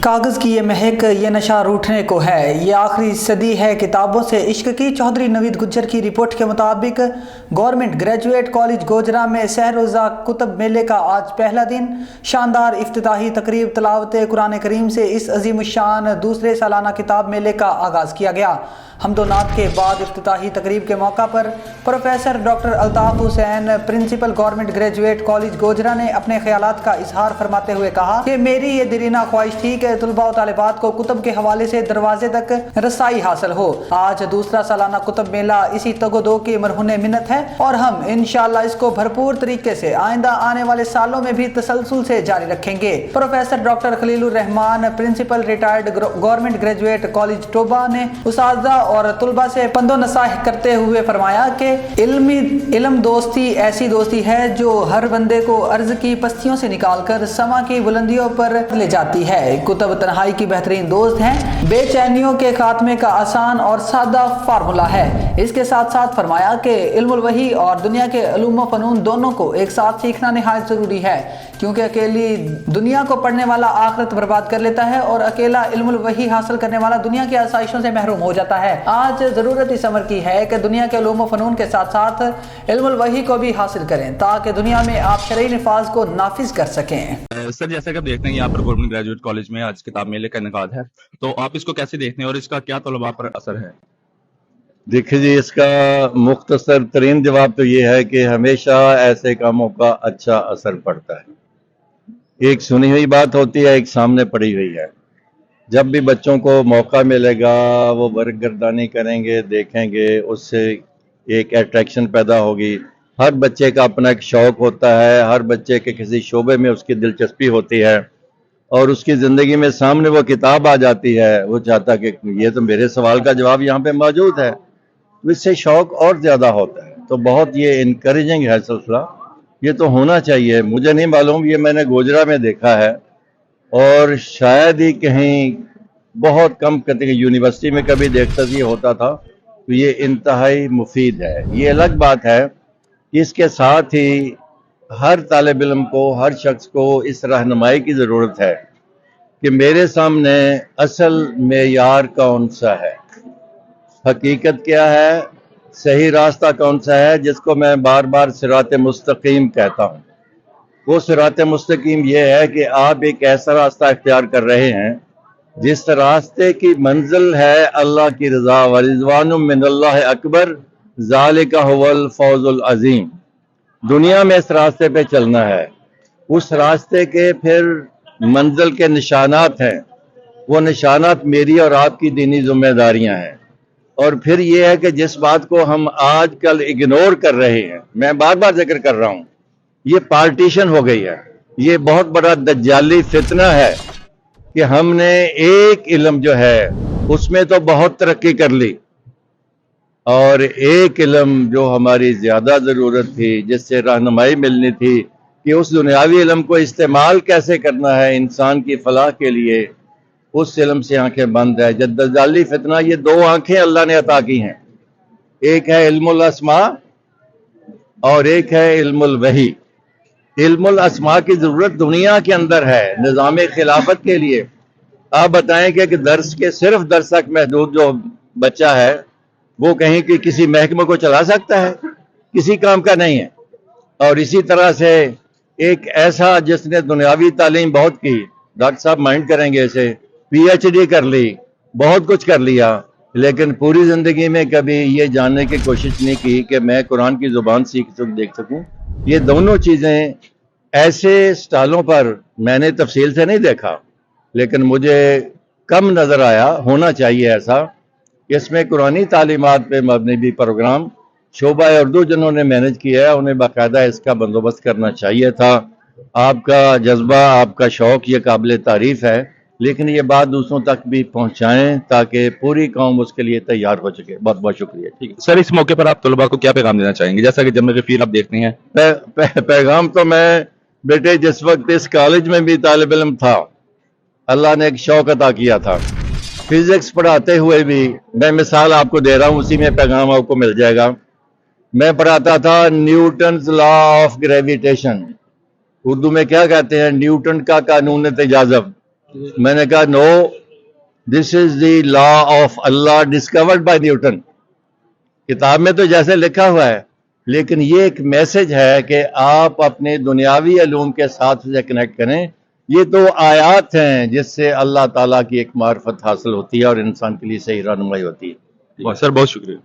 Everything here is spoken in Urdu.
کاغذ کی یہ مہک، یہ نشہ روٹھنے کو ہے، یہ آخری صدی ہے کتابوں سے عشق کی۔ چودھری نوید گجر کی رپورٹ کے مطابق گورنمنٹ گریجویٹ کالج گوجرا میں سہ روزہ کتب میلے کا آج پہلا دن۔ شاندار افتتاحی تقریب تلاوت قرآن کریم سے اس عظیم الشان دوسرے سالانہ کتاب میلے کا آغاز کیا گیا۔ حمد و نعت کے بعد افتتاحی تقریب کے موقع پر professor doctor Altaf Hussain, principal government graduate college Gojra نے اپنے خیالات کا اظہار فرماتے ہوئے کہا کہ میری یہ دیرینہ خواہش تھی کہ طلباء و طالبات کو کتب کے حوالے سے دروازے تک رسائی حاصل ہو۔ آج دوسرا سالانہ کتب میلہ اسی تگ و دو کی مرہون منت ہے اور ہم انشاءاللہ اس کو بھرپور طریقے سے آئندہ آنے والے سالوں میں بھی تسلسل سے جاری رکھیں گے۔ Professor doctor Khalil ur Rahman, principal retired government graduate college Toba نے اساتذہ اور طلباء سے پند و نصائح کرتے ہوئے فرمایا کہ علم دوستی ایسی دوستی ہے جو ہر بندے کو ارض کی پستیوں سے نکال کر سما کی بلندیوں پر لے جاتی ہے۔ کتب تنہائی کی بہترین دوست ہیں، بے چینیوں کے خاتمے کا آسان اور سادہ فارمولہ ہے۔ اس کے ساتھ ساتھ فرمایا کہ علم الوحی اور دنیا کے علوم و فنون دونوں کو ایک ساتھ سیکھنا نہایت ضروری ہے، کیونکہ اکیلی دنیا کو پڑھنے والا آخرت برباد کر لیتا ہے اور اکیلا علم الوحی حاصل کرنے والا دنیا کی آسائشوں سے محروم ہو جاتا ہے۔ آج ضرورت اس امر کی ہے کہ دنیا کے علوم و فنون کے ساتھ ساتھ علم الوحی کو بھی حاصل کریں تاکہ دنیا میں آپ شرعی نفاذ کو نافذ کر سکیں۔ سر، جیسا کہ آپ دیکھتے ہیں یہاں پر گورنمنٹ گریجویٹ کالج میں آج کتاب میلے کا انعقاد ہے، تو آپ اس کو کیسے دیکھتے ہیں اور اس کا کیا طلباء پر اثر ہے؟ دیکھیں جی، اس کا مختصر ترین جواب تو یہ ہے کہ ہمیشہ ایسے کاموں کا اچھا اثر پڑتا ہے۔ ایک سنی ہوئی بات ہوتی ہے، ایک سامنے پڑی ہوئی ہے۔ جب بھی بچوں کو موقع ملے گا وہ ورق گردانی کریں گے، دیکھیں گے، اس سے ایک اٹریکشن پیدا ہوگی۔ ہر بچے کا اپنا ایک شوق ہوتا ہے، ہر بچے کے کسی شعبے میں اس کی دلچسپی ہوتی ہے اور اس کی زندگی میں سامنے وہ کتاب آ جاتی ہے، وہ چاہتا کہ یہ تو میرے سوال کا جواب یہاں پہ موجود ہے، تو اس سے شوق اور زیادہ ہوتا ہے۔ تو بہت یہ انکریجنگ ہے سلسلہ، یہ تو ہونا چاہیے۔ مجھے نہیں معلوم، یہ میں نے گوجرا میں دیکھا ہے اور شاید ہی کہیں بہت کم کرتے کہ یونیورسٹی میں کبھی دیکھتا یہ ہوتا تھا، تو یہ انتہائی مفید ہے۔ یہ الگ بات ہے کہ اس کے ساتھ ہی ہر طالب علم کو، ہر شخص کو اس رہنمائی کی ضرورت ہے کہ میرے سامنے اصل معیار کون سا ہے، حقیقت کیا ہے، صحیح راستہ کون سا ہے، جس کو میں بار بار صراط مستقیم کہتا ہوں۔ وہ صراط مستقیم یہ ہے کہ آپ ایک ایسا راستہ اختیار کر رہے ہیں جس راستے کی منزل ہے اللہ کی رضا، ورضوان من اللہ اکبر، ذالک هو الفوز العظیم۔ دنیا میں اس راستے پہ چلنا ہے، اس راستے کے پھر منزل کے نشانات ہیں، وہ نشانات میری اور آپ کی دینی ذمہ داریاں ہیں۔ اور پھر یہ ہے کہ جس بات کو ہم آج کل اگنور کر رہے ہیں، میں بار بار ذکر کر رہا ہوں، یہ پارٹیشن ہو گئی ہے۔ یہ بہت بڑا دجالی فتنہ ہے کہ ہم نے ایک علم جو ہے اس میں تو بہت ترقی کر لی، اور ایک علم جو ہماری زیادہ ضرورت تھی، جس سے رہنمائی ملنی تھی کہ اس دنیاوی علم کو استعمال کیسے کرنا ہے انسان کی فلاح کے لیے، اس علم سے آنکھیں بند ہے۔ جد دجالی فتنہ، یہ دو آنکھیں اللہ نے عطا کی ہیں، ایک ہے علم الاسماء اور ایک ہے علم الوحی۔ علم الاسماء کی ضرورت دنیا کے اندر ہے نظام خلافت کے لیے۔ آپ بتائیں کہ درس کے صرف درس تک محدود جو بچہ ہے وہ کہیں کہ کسی محکمے کو چلا سکتا ہے؟ کسی کام کا نہیں ہے۔ اور اسی طرح سے ایک ایسا جس نے دنیاوی تعلیم بہت کی، ڈاکٹر صاحب مائنڈ کریں گے اسے، پی ایچ ڈی کر لی، بہت کچھ کر لیا، لیکن پوری زندگی میں کبھی یہ جاننے کی کوشش نہیں کی کہ میں قرآن کی زبان دیکھ سکوں۔ یہ دونوں چیزیں ایسے سٹالوں پر میں نے تفصیل سے نہیں دیکھا، لیکن مجھے کم نظر آیا، ہونا چاہیے ایسا۔ اس میں قرآنی تعلیمات پہ مبنی بھی پروگرام شعبہ اردو جنہوں نے مینج کیا ہے انہیں باقاعدہ اس کا بندوبست کرنا چاہیے تھا۔ آپ کا جذبہ، آپ کا شوق یہ قابل تعریف ہے، لیکن یہ بات دوسروں تک بھی پہنچائیں تاکہ پوری قوم اس کے لیے تیار ہو سکے۔ بہت بہت شکریہ۔ ٹھیک ہے سر، اس موقع پر آپ طلباء کو کیا پیغام دینا چاہیں گے؟ جیسا کہ جمع غفیر آپ دیکھتے ہیں، پیغام تو میں بیٹے جس وقت اس کالج میں بھی طالب علم تھا، اللہ نے ایک شوق عطا کیا تھا، فزکس پڑھاتے ہوئے بھی، میں مثال آپ کو دے رہا ہوں، اسی میں پیغام آپ کو مل جائے گا۔ میں پڑھاتا تھا Newton's law of gravitation, Urdu میں کیا کہتے ہیں، نیوٹن کا قانون تجاذب۔ میں نے کہا no, this is the law of Allah discovered by Newton. کتاب میں تو جیسے لکھا ہوا ہے، لیکن یہ ایک میسج ہے کہ آپ اپنے دنیاوی علوم کے ساتھ اسے کنیکٹ کریں. یہ تو آیات ہیں جس سے اللہ تعالیٰ کی ایک معرفت حاصل ہوتی ہے اور انسان کے لیے صحیح رہنمائی ہوتی ہے. سر بہت شکریہ.